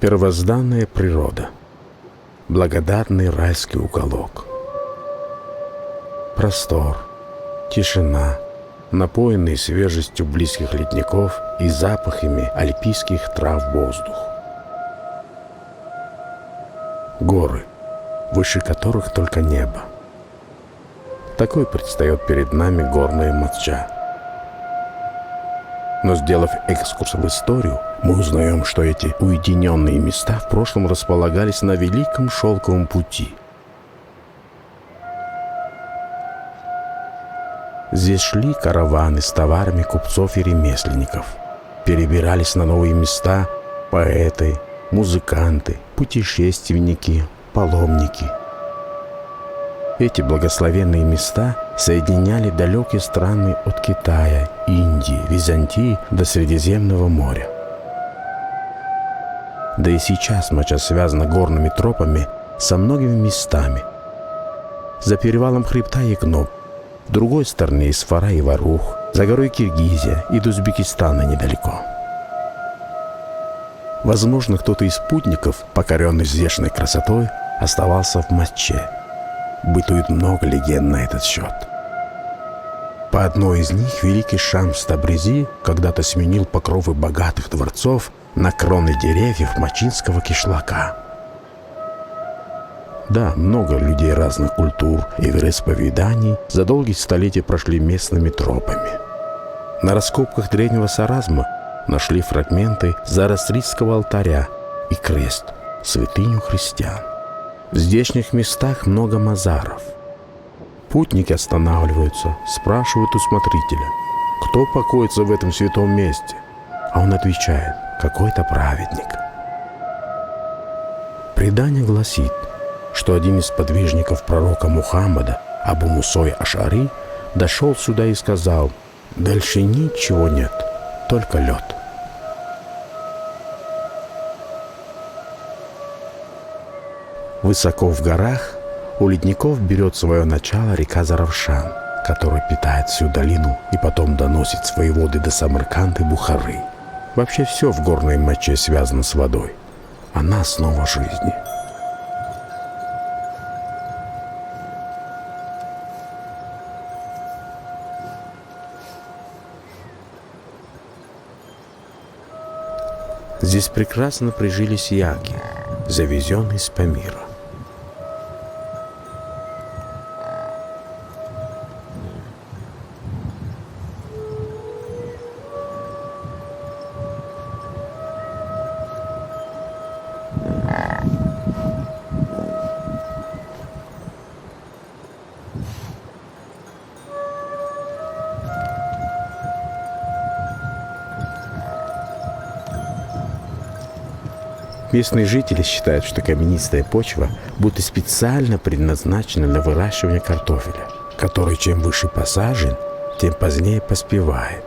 Первозданная природа. Благодатный райский уголок. Простор, тишина, напоенный свежестью близких ледников и запахами альпийских трав воздух. Горы, выше которых только небо. Такой предстает перед нами горная Мачча. Но сделав экскурс в историю, мы узнаем, что эти уединенные места в прошлом располагались на Великом Шелковом пути. Здесь шли караваны с товарами купцов и ремесленников. Перебирались на новые места поэты, музыканты, путешественники, паломники. Эти благословенные места соединяли далекие страны от Китая, Индии, Византии до Средиземного моря. Да и сейчас Мачча связана горными тропами со многими местами. За перевалом хребта Якноб, в другой стороне Исфара и Варух, за горой Киргизия и до Узбекистана недалеко. Возможно, кто-то из путников, покоренный здешней красотой, оставался в Мачче. Бытует много легенд на этот счет. По одной из них великий Шамс Табризи когда-то сменил покровы богатых дворцов на кроны деревьев мачинского кишлака. Да, много людей разных культур и вероисповеданий за долгие столетия прошли местными тропами. На раскопках древнего Саразма нашли фрагменты Зороастрийского алтаря и крест, святыню христиан. В здешних местах много мазаров. Путники останавливаются, спрашивают у смотрителя, кто покоится в этом святом месте, а он отвечает: какой-то праведник. Предание гласит, что один из подвижников пророка Мухаммада, Абу Мусой Аш'ари, дошел сюда и сказал: дальше ничего нет, только лед. Высоко в горах у ледников берет свое начало река Заравшан, которая питает всю долину и потом доносит свои воды до Самарканда и Бухары. Вообще все в горной Мачче связано с водой. Она основа жизни. Здесь прекрасно прижились яки, завезенные с Памира. Местные жители считают, что каменистая почва будто специально предназначена для выращивания картофеля, который чем выше посажен, тем позднее поспевает.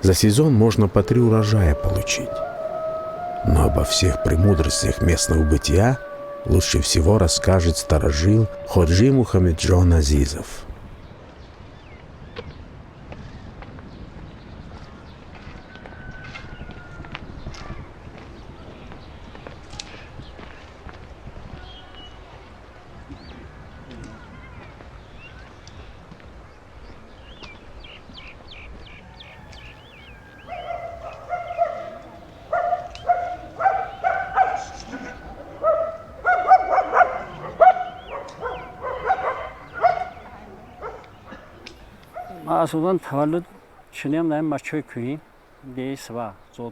За сезон можно по 3 урожая получить. Но обо всех премудростях местного бытия лучше всего расскажет старожил Ходжи Мухаммеджон Азизов.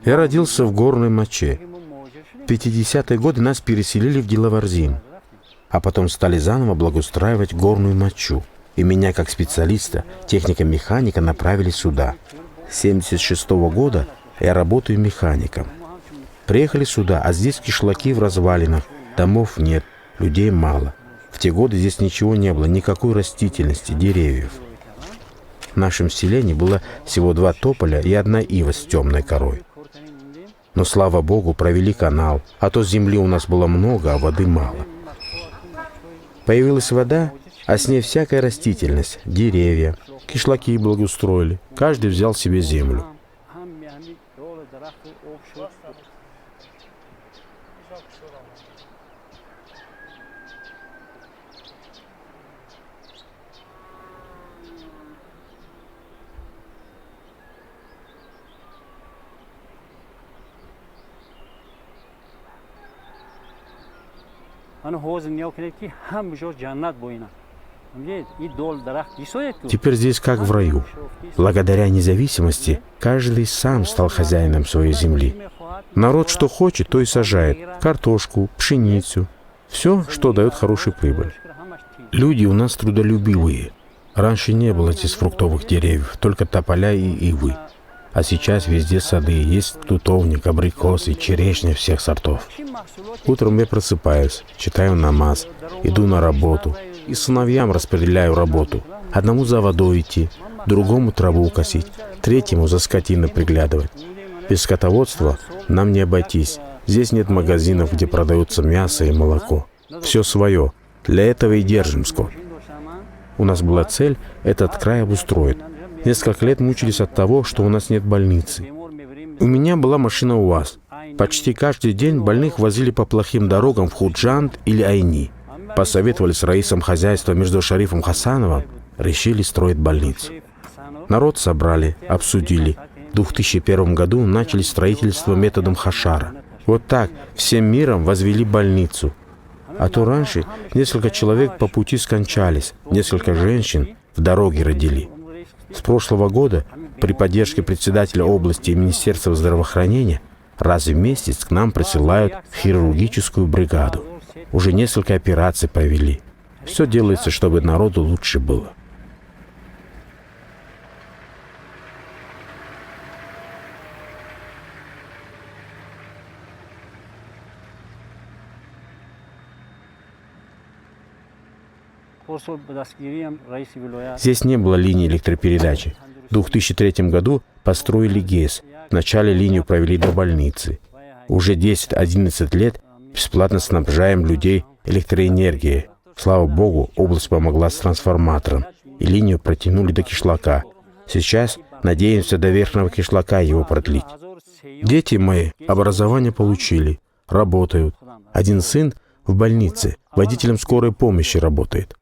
Я родился в горной Мачче. В 50-е годы нас переселили в Дилаварзин, а потом стали заново благоустраивать горную Маччу. И меня, как специалиста, техника-механика, направили сюда. С 1976 года я работаю механиком. Приехали сюда, а здесь кишлаки в развалинах, домов нет, людей мало. В те годы здесь ничего не было, никакой растительности, деревьев. В нашем селении было всего 2 тополя и 1 ива с темной корой. Но, слава богу, провели канал, а то земли у нас было много, а воды мало. Появилась вода, а с ней всякая растительность, деревья, кишлаки благоустроили. Каждый взял себе землю. Теперь здесь как в раю. Благодаря независимости каждый сам стал хозяином своей земли. Народ что хочет, то и сажает. Картошку, пшеницу. Все, что дает хорошую прибыль. Люди у нас трудолюбивые. Раньше не было здесь фруктовых деревьев, только тополя и ивы. А сейчас везде сады, есть тутовник, абрикосы, черешня всех сортов. Утром я просыпаюсь, читаю намаз, иду на работу и сыновьям распределяю работу. Одному за водой идти, другому траву косить, третьему за скотиной приглядывать. Без скотоводства нам не обойтись. Здесь нет магазинов, где продается мясо и молоко. Все свое. Для этого и держим скот. У нас была цель этот край обустроить. Несколько лет мучились от того, что у нас нет больницы. У меня была машина УАЗ. Почти каждый день больных возили по плохим дорогам в Худжанд или Айни. Посоветовали с раисом хозяйства между Шарифом Хасановым, решили строить больницу. Народ собрали, обсудили. В 2001 году начали строительство методом Хашара. Вот так всем миром возвели больницу. А то раньше несколько человек по пути скончались, несколько женщин в дороге родили. С прошлого года при поддержке председателя области и Министерства здравоохранения раз в месяц к нам присылают хирургическую бригаду. Уже несколько операций провели. Все делается, чтобы народу лучше было. Здесь не было линии электропередачи. В 2003 году построили ГЭС. В начале линию провели до больницы. Уже 10-11 лет бесплатно снабжаем людей электроэнергией. Слава Богу, область помогла с трансформатором, и линию протянули до кишлака. Сейчас надеемся до верхнего кишлака его продлить. Дети мои образование получили, работают. Один сын в больнице, водителем скорой помощи работает.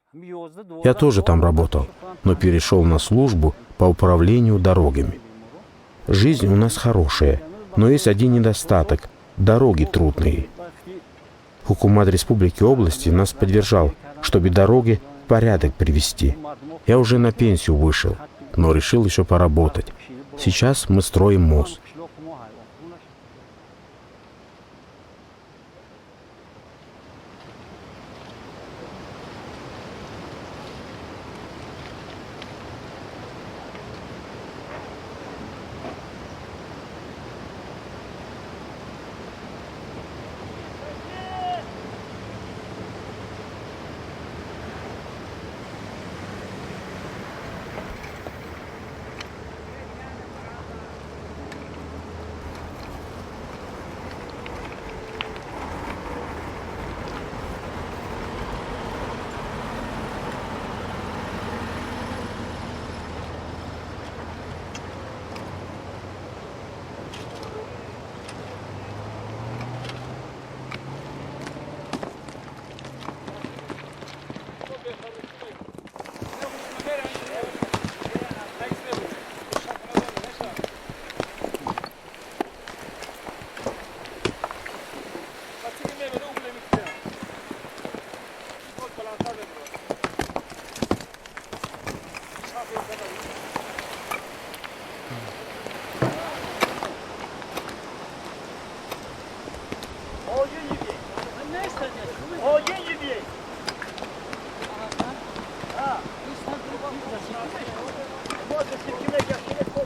Я тоже там работал, но перешел на службу по управлению дорогами. Жизнь у нас хорошая, но есть один недостаток – дороги трудные. Хукумат Республики области нас поддержал, чтобы дороги в порядок привести. Я уже на пенсию вышел, но решил еще поработать. Сейчас мы строим мост.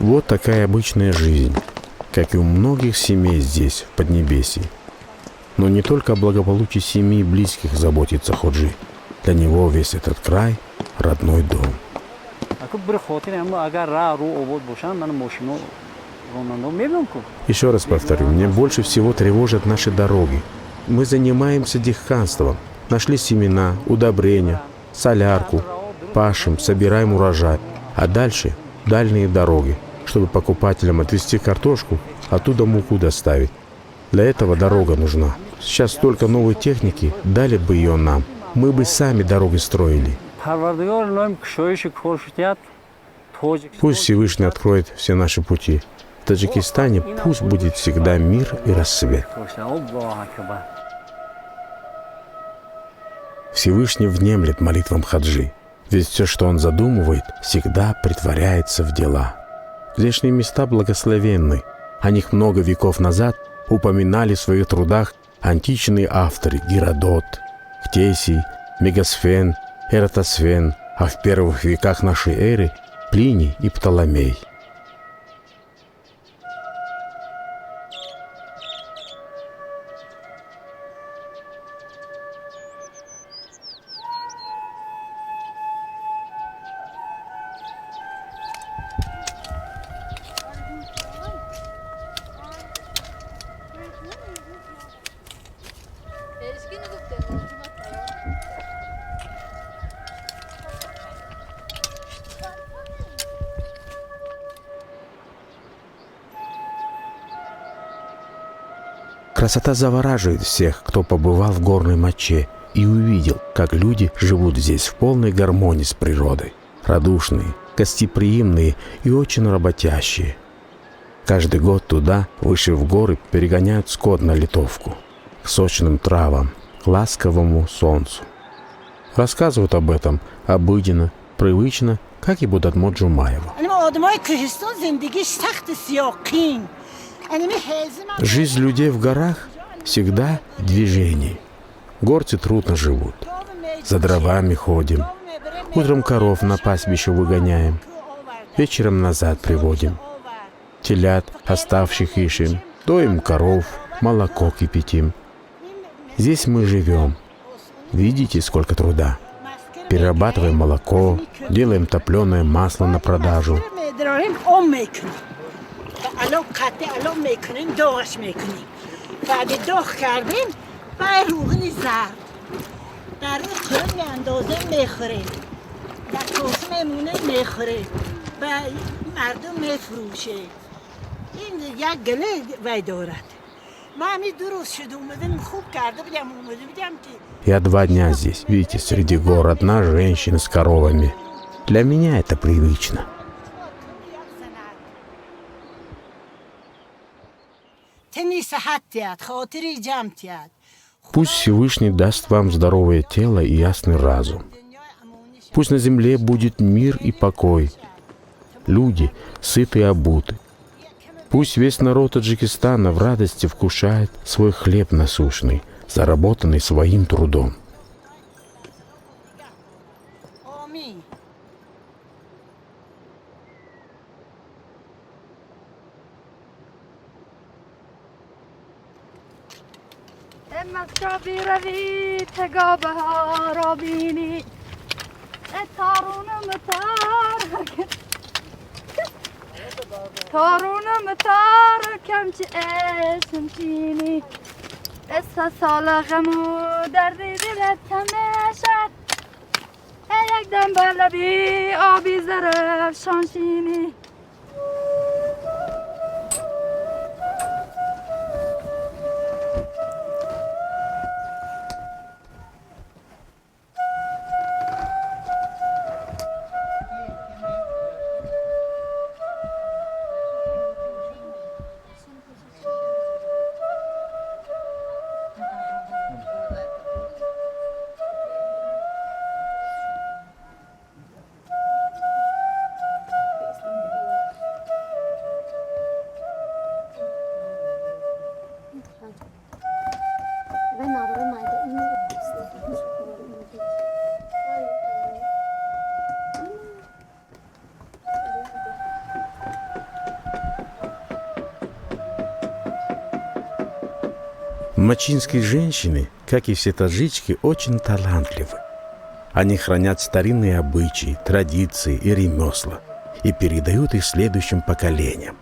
Вот такая обычная жизнь, как и у многих семей здесь, в Поднебесье. Но не только о благополучии семьи и близких заботится Ходжи. Для него весь этот край – родной дом. Еще раз повторю, мне больше всего тревожат наши дороги. Мы занимаемся дихханством, нашли семена, удобрения, солярку, пашем, собираем урожай. А дальше дальние дороги, чтобы покупателям отвезти картошку, оттуда муку доставить. Для этого дорога нужна. Сейчас столько новой техники, дали бы ее нам. Мы бы сами дороги строили. Пусть Всевышний откроет все наши пути. В Таджикистане пусть будет всегда мир и рассвет. Всевышний внемлет молитвам хаджи, ведь все, что он задумывает, всегда претворяется в дела. Здешние места благословенны. О них много веков назад упоминали в своих трудах античные авторы Геродот, Ктесий, Мегасфен, Эратосфен, а в первых веках нашей эры Плиний и Птоломей. Красота завораживает всех, кто побывал в горной моче и увидел, как люди живут здесь в полной гармонии с природой. Радушные, гостеприимные и очень работящие. Каждый год туда, выше в горы, перегоняют скот на литовку, к сочным травам, к ласковому солнцу. Рассказывают об этом обыденно, привычно, как и Будатмо Джумаева. Жизнь людей в горах всегда в движении. Горцы трудно живут. За дровами ходим. Утром коров на пастбище выгоняем. Вечером назад приводим. Телят оставших ищем. Доим коров, молоко кипятим. Здесь мы живем. Видите, сколько труда. Перерабатываем молоко, делаем топленое масло на продажу. الان قطعه الان میکنیم داغش میکنیم بعد داغ کردیم بعد روغنی زرد در روی خورم میاندازیم میخوریم در کاسه میمونه میخوریم و مردم میفروشه این یک گله وی دارد ما همین درست شده اومدیم خوب کرده بودیم اومده بودیم که Я 2 дня здесь, видите, среди гор одна женщина с коровами. Для меня это привычно. Пусть Всевышний даст вам здоровое тело и ясный разум. Пусть на земле будет мир и покой. Люди сыты и обуты. Пусть весь народ Таджикистана в радости вкушает свой хлеб насущный, заработанный своим трудом. تارونم تار کمچه اسم چینی اسا سالغمو دردی دلت تمشد یک دم بلبی آبی زرف شانشینی Мачинские женщины, как и все таджички, очень талантливы. Они хранят старинные обычаи, традиции и ремесла и передают их следующим поколениям.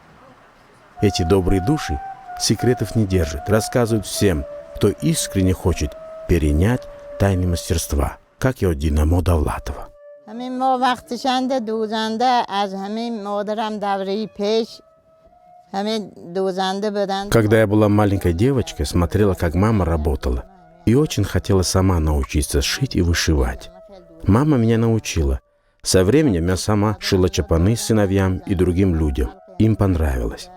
Эти добрые души секретов не держат, рассказывают всем, кто искренне хочет перенять тайны мастерства, как и от Динамо Давлатова. Когда я была маленькой девочкой, смотрела, как мама работала, и очень хотела сама научиться шить и вышивать. Мама меня научила. Со временем я сама шила чапаны сыновьям и другим людям. Им понравилось.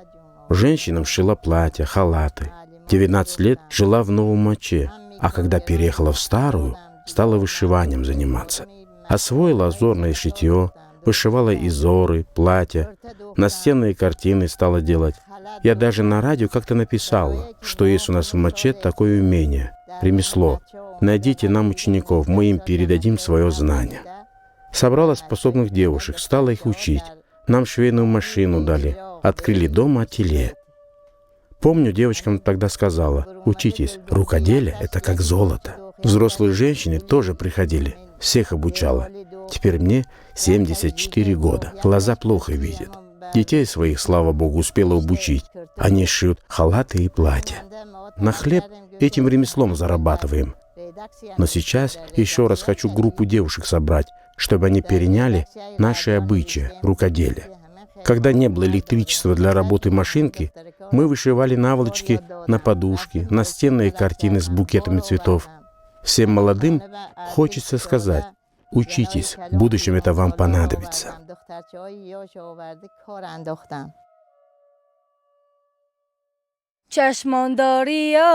Женщинам шила платья, халаты. 19 лет жила в Новом Маче, а когда переехала в Старую, стала вышиванием заниматься. Освоила узорное шитье, вышивала изоры, платья, настенные картины стала делать. Я даже на радио как-то написала, что есть у нас в Маче такое умение, ремесло. Найдите нам учеников, мы им передадим свое знание. Собрала способных девушек, стала их учить. Нам швейную машину дали, открыли дома ателье. Помню, девочкам тогда сказала: учитесь, рукоделие — это как золото. Взрослые женщины тоже приходили, всех обучала. Теперь мне 74 года, глаза плохо видят. Детей своих, слава богу, успела обучить. Они шьют халаты и платья. На хлеб этим ремеслом зарабатываем. Но сейчас еще раз хочу группу девушек собрать, чтобы они переняли наши обычаи, рукоделие. Когда не было электричества для работы машинки, мы вышивали наволочки на подушки, настенные картины с букетами цветов. Всем молодым хочется сказать: учитесь, в будущем это вам понадобится. چشمانداریا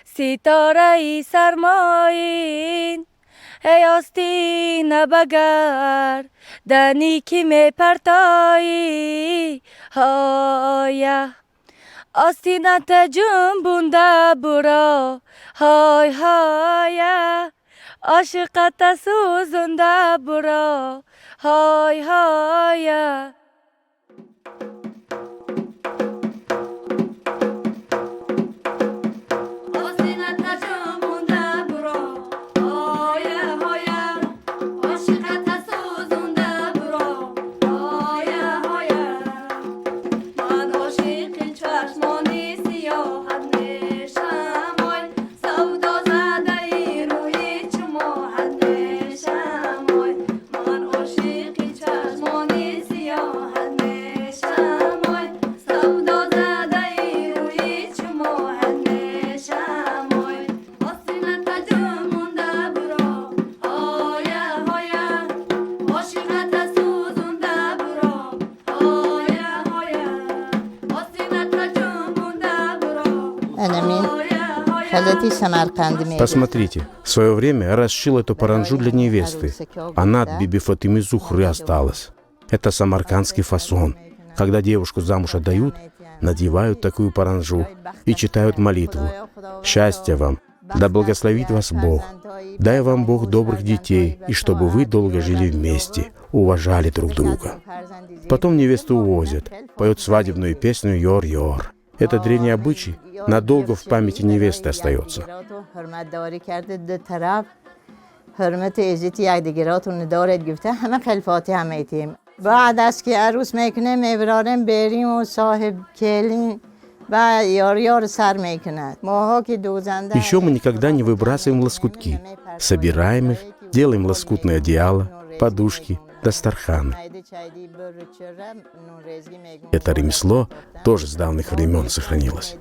ستاره سرمایین ای آستین بگر دنی که می پرتایی هایا آستینت جنبونده برا های هایا عاشقت سوزونده برا های هایا Посмотрите, в свое время я расшил эту паранджу для невесты. Она от Биби Фатимы Зухры осталась. Это самаркандский фасон. Когда девушку замуж отдают, надевают такую паранджу и читают молитву: «Счастья вам, да благословит вас Бог, дай вам Бог добрых детей, и чтобы вы долго жили вместе, уважали друг друга». Потом невесту увозят, поет свадебную песню «Йор-йор». Это древний обычай надолго в памяти невесты остается. Еще мы никогда не выбрасываем лоскутки. Собираем их, делаем лоскутное одеяло, подушки, дастархан. Это ремесло тоже с давних времен сохранилось.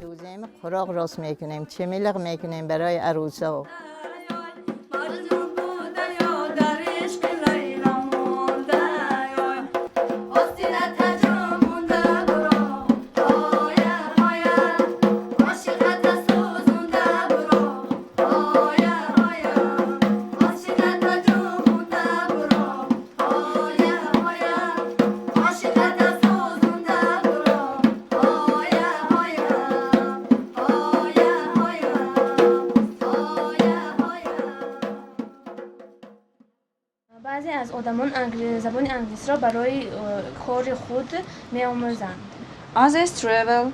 بعضی از آدمان زبان انگلیسی را برای کار خود می‌آموزند. Others travel.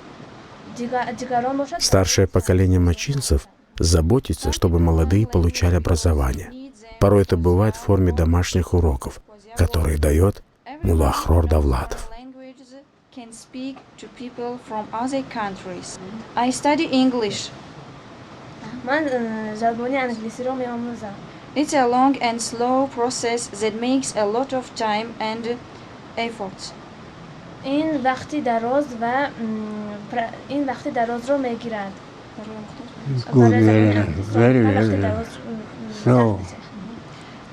Старшее поколение мачинцев заботится, чтобы молодые получали образование. Порой это бывает в форме домашних уроков, которые дает мулла Ахрор Давлатов. I study English. من زبان انگلیسی را می‌آموزم. It's a long and slow process that makes a lot of time and effort. این وقتی دراز را می‌گیرد.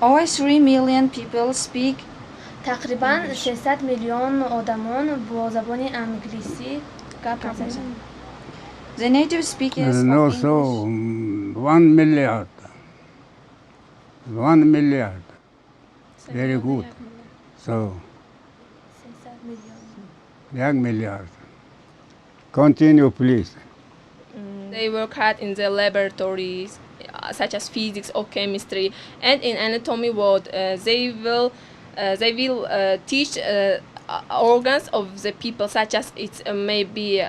Over 3 million people speak. تقریباً 300 میلیون آدمان با زبان انگلیسی گپ می‌زنند. The native speakers of English. 1 milliard. 1 milliard. Very good. So, 1 milliard. Continue, please. They work hard in the laboratories, such as physics or chemistry, and in anatomy world, they will teach organs of the people, such as it's maybe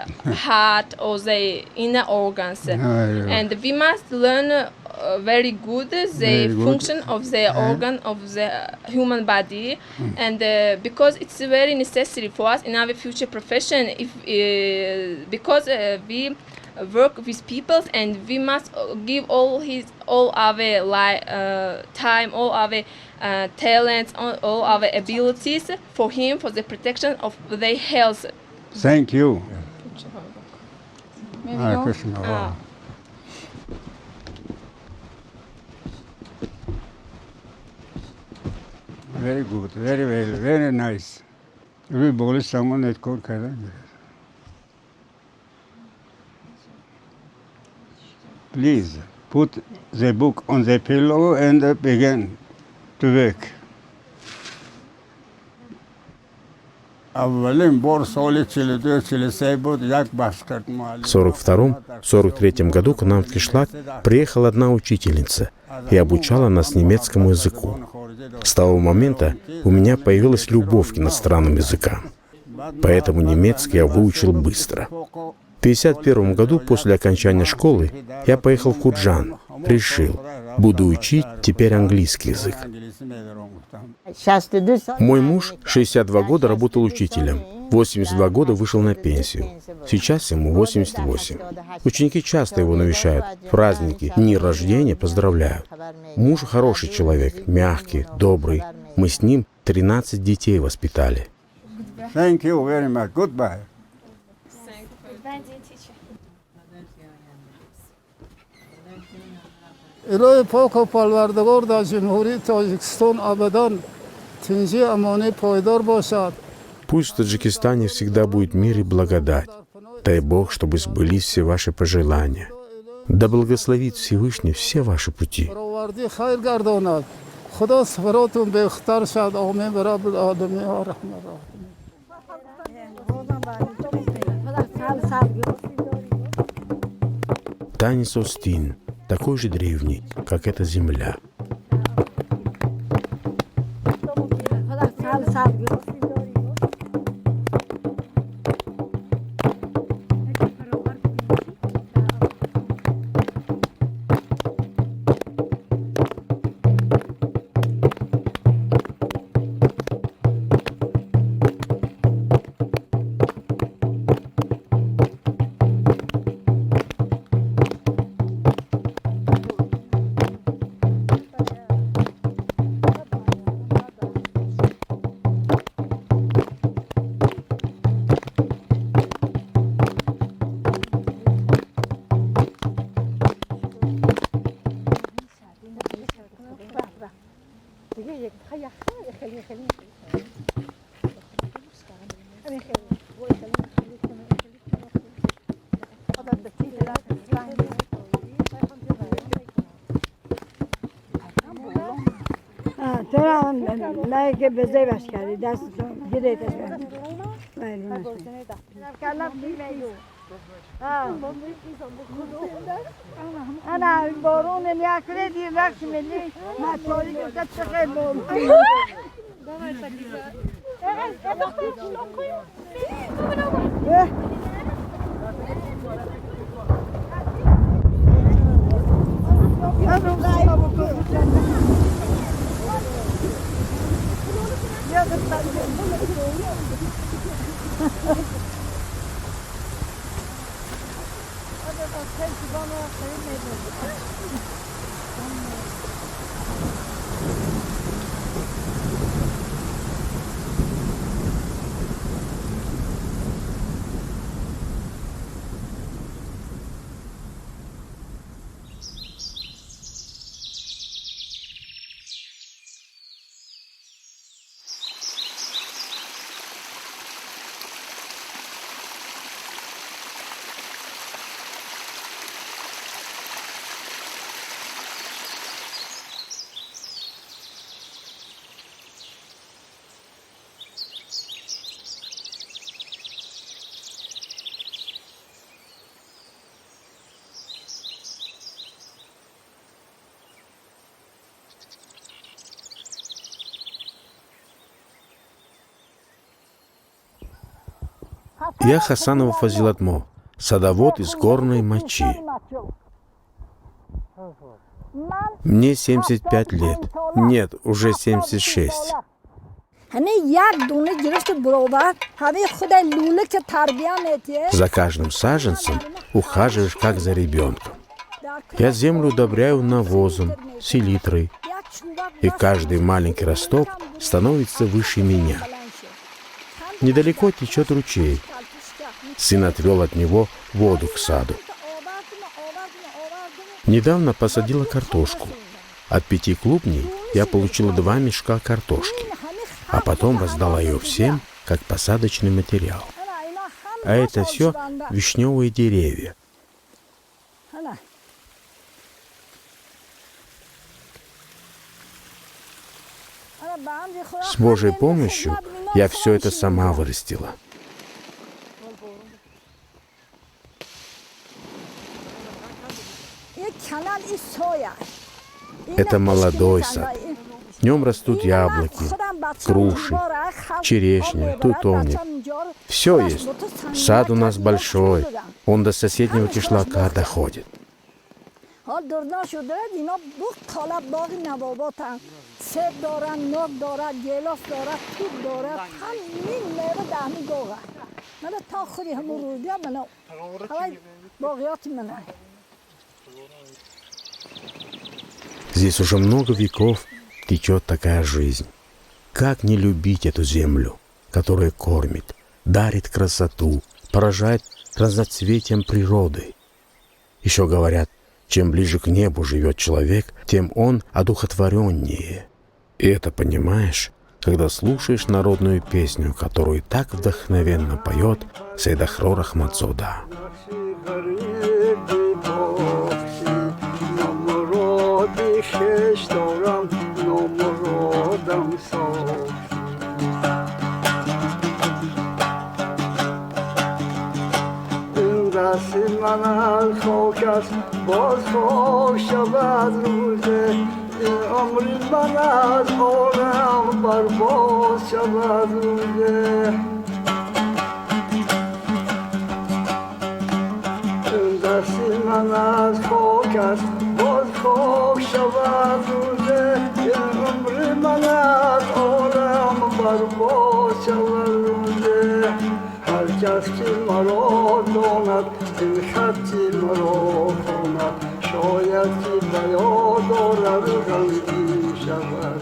heart or the inner organs, yeah. and we must learn very good the Very good. function of the organ of the human body, and because it's very necessary for us in our future profession, if because we work with people, and we must give all our time, all our talents, all our abilities for him, for the protection of their health. Thank you. Maybe Hare you? Krishna. Ah. Very good. Very well. Very nice. We both someone that could Please put the book on the pillow and begin to work. اولین بار سال 42-43 بود یک башкирт В 1942-1943 году к нам в Кишлак приехала одна учительница и обучала нас немецкому языку. С того момента у меня появилась любовь к иностранным языкам, поэтому немецкий я выучил быстро. В 1951 году после окончания школы я поехал в Курджан, решил, буду учить теперь английский язык. Мой муж 62 года работал учителем, 82 года вышел на пенсию. Сейчас ему 88. Ученики часто его навещают, праздники, дни рождения поздравляют. Муж хороший человек, мягкий, добрый. Мы с ним 13 детей воспитали. Thank you very much. Goodbye. الهی پاک و پروردگار در جمهوری تاجیکستان ابداً تنجی امانی پایدار باشد. Пусть в Таджикистане всегда будет мир и благодать. Дай Бог, чтобы сбылись все ваши пожелания. Да благословит Всевышний все ваши пути. برآوردی خیر گرداند. خدا سفراتون بهتر شد. آمین به رب العالمین و رحمن الرحیم. Танец Остин, такой же древний, как эта земля. چرا نه که بزای بش کردی دستتون گیریتش کردی انا بارون نیاکره دی رقص ملی ما توری که تخیل بارون Я Хасанова Фазилатмо, садовод из горной мочи. Мне 75 лет. Нет, уже 76. За каждым саженцем ухаживаешь как за ребенком. Я землю удобряю навозом, селитрой. И каждый маленький росток становится выше меня. Недалеко течет ручей. Сын отвел от него воду к саду. Недавно посадила картошку. От 5 клубней я получила 2 мешка картошки, а потом раздала ее всем, как посадочный материал. А это все вишневые деревья. С Божьей помощью я все это сама вырастила. Это молодой сад. В нем растут яблоки, груши, черешня, тутовник. Все есть. Сад у нас большой. Он до соседнего кишлака доходит. Здесь уже много веков течет такая жизнь. Как не любить эту землю, которая кормит, дарит красоту, поражает разноцветием природы. Еще говорят, чем ближе к небу живет человек, тем он одухотвореннее. И это понимаешь, когда слушаешь народную песню, которую так вдохновенно поет Сейдахро Рахматзода. من از خاک است باز خاک شود روزه این عمری من از عالم برباد شود روزه این دستی من از خاک است باز خاک شود روزه این عمری من از عالم برباد شود روزه هر کس که مرا داند این خطی مرا خواند شاید که بیاد دارد غمگین شود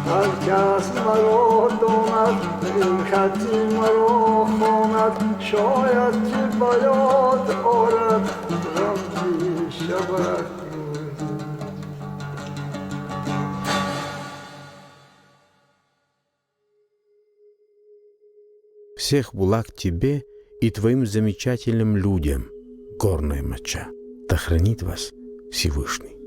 هر کس مرا داند این خطی مرا خواند شاید که بیاد دارد غمگین شود Всех благ тебе и твоим замечательным людям, горная моча. Да хранит вас Всевышний.